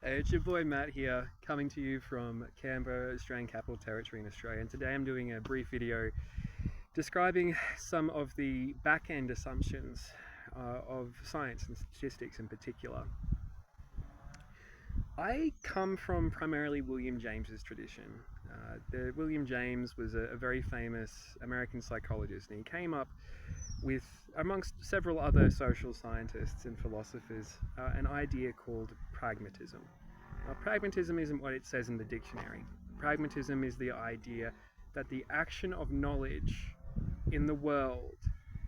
Hey, it's your boy Matt here, coming to you from Canberra, Australian Capital Territory in Australia. And today I'm doing a brief video describing some of the back-end assumptions of science and statistics in particular. I come from primarily William James's tradition. William James was a very famous American psychologist, and he came up with, amongst several other social scientists and philosophers, an idea called pragmatism. Now, pragmatism isn't what it says in the dictionary. Pragmatism is the idea that the action of knowledge in the world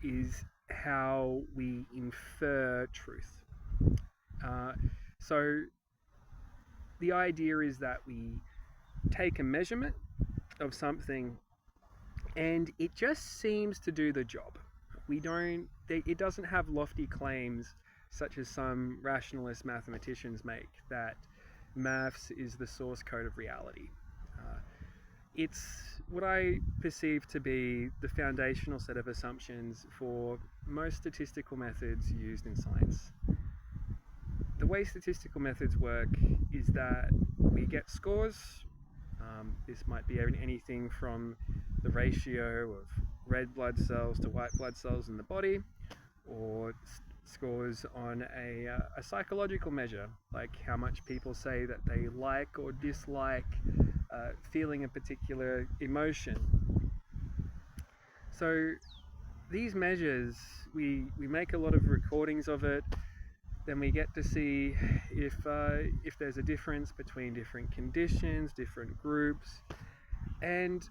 is how we infer truth. Uh, so the idea is that we take a measurement of something and it just seems to do the job. It doesn't have lofty claims such as some rationalist mathematicians make that maths is the source code of reality. Uh, it's what I perceive to be the foundational set of assumptions for most statistical methods used in science. The way statistical methods work is that we get scores. This might be anything from the ratio of red blood cells to white blood cells in the body, or scores on a psychological measure, like how much people say that they like or dislike feeling a particular emotion. So these measures, we make a lot of recordings of it. Then we get to see if there's a difference between different conditions, different groups, and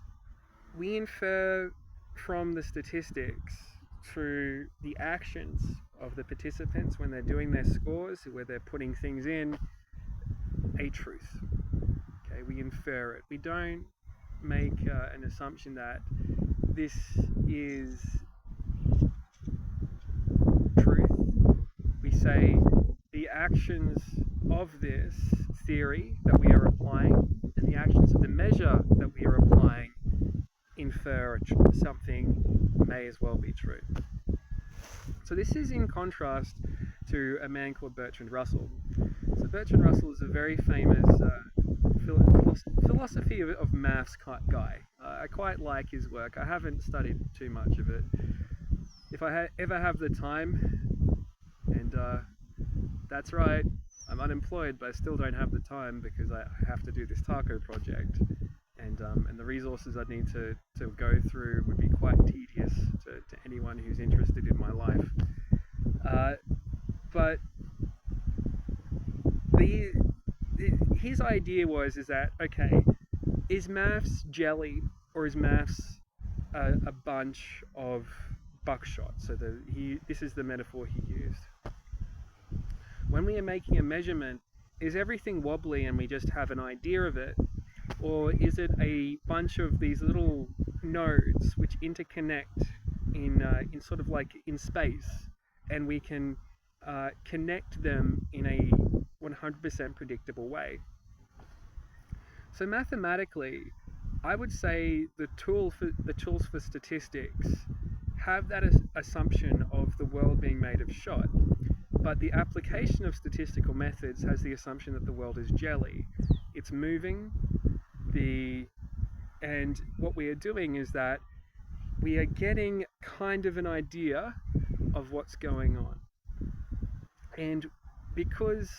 we infer from the statistics through the actions of the participants when they're doing their scores, where they're putting things in, a truth. Okay, we infer it. We don't make an assumption that this is truth. We say the actions of this theory that we are applying and the actions of the measure that we are applying infer something may as well be true. So this is in contrast to a man called Bertrand Russell. So Bertrand Russell is a very famous philosophy of maths guy. I quite like his work. I haven't studied too much of it. If I ever have the time, and that's right, I'm unemployed, but I still don't have the time because I have to do this taco project. And the resources I'd need to go through would be quite tedious to anyone who's interested in my life. But the, his idea is that, okay, is maths jelly or is maths a bunch of buckshot? So this is the metaphor he used. When we are making a measurement, is everything wobbly and we just have an idea of it? Or is it a bunch of these little nodes which interconnect in sort of like in space, and we can connect them in a 100% predictable way? So mathematically, I would say the tools for statistics have that assumption of the world being made of shot, but the application of statistical methods has the assumption that the world is jelly. It's moving. And what we are doing is that we are getting kind of an idea of what's going on. And because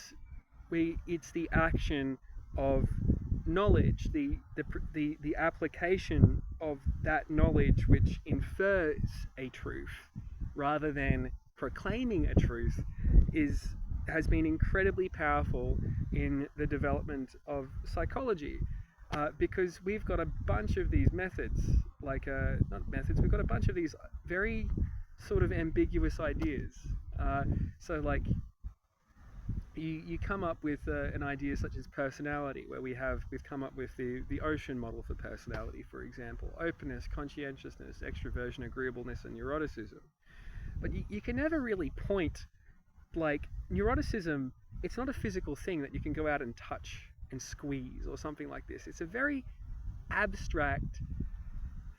it's the action of knowledge, the application of that knowledge which infers a truth rather than proclaiming a truth has been incredibly powerful in the development of psychology. Because we've got a bunch of these methods, not methods, we've got a bunch of these very sort of ambiguous ideas. So like you come up with an idea such as personality, where we've come up with the ocean model for personality, for example: openness, conscientiousness, extroversion, agreeableness, and neuroticism. But you can never really point, like, neuroticism. It's not a physical thing that you can go out and touch and squeeze or something like this. It's a very abstract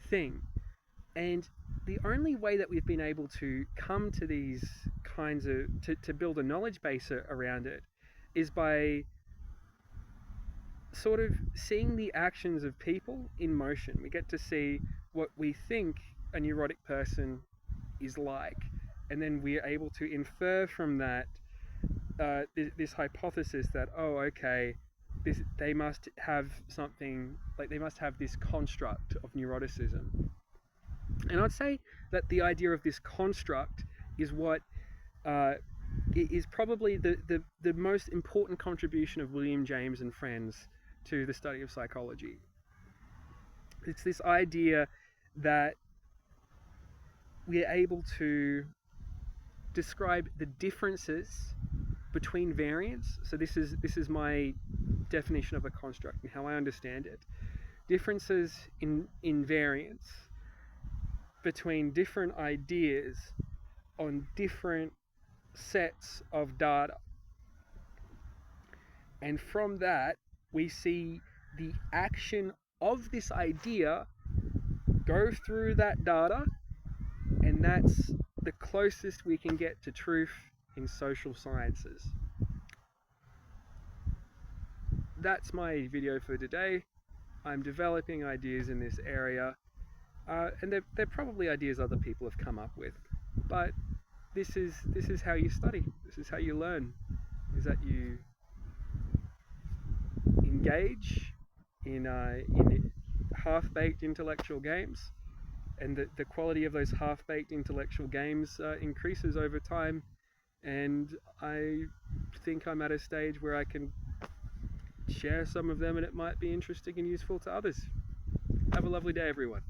thing. And the only way that we've been able to come to these kinds of, to build a knowledge base around it is by sort of seeing the actions of people in motion. We get to see what we think a neurotic person is like, and then we're able to infer from that this hypothesis that, oh, okay, they must have something, like they must have this construct of neuroticism. And I'd say that the idea of this construct is what is probably the most important contribution of William James and friends to the study of psychology. It's this idea that we're able to describe the differences between variants. So this is my definition of a construct and how I understand it. Differences in variance between different ideas on different sets of data. And from that, we see the action of this idea go through that data, and that's the closest we can get to truth in social sciences. That's my video for today. I'm developing ideas in this area, and they're probably ideas other people have come up with, but this is how you study. This is how you learn, is that you engage in half-baked intellectual games, and the quality of those half-baked intellectual games increases over time, and I think I'm at a stage where I can share some of them and it might be interesting and useful to others. Have a lovely day, everyone.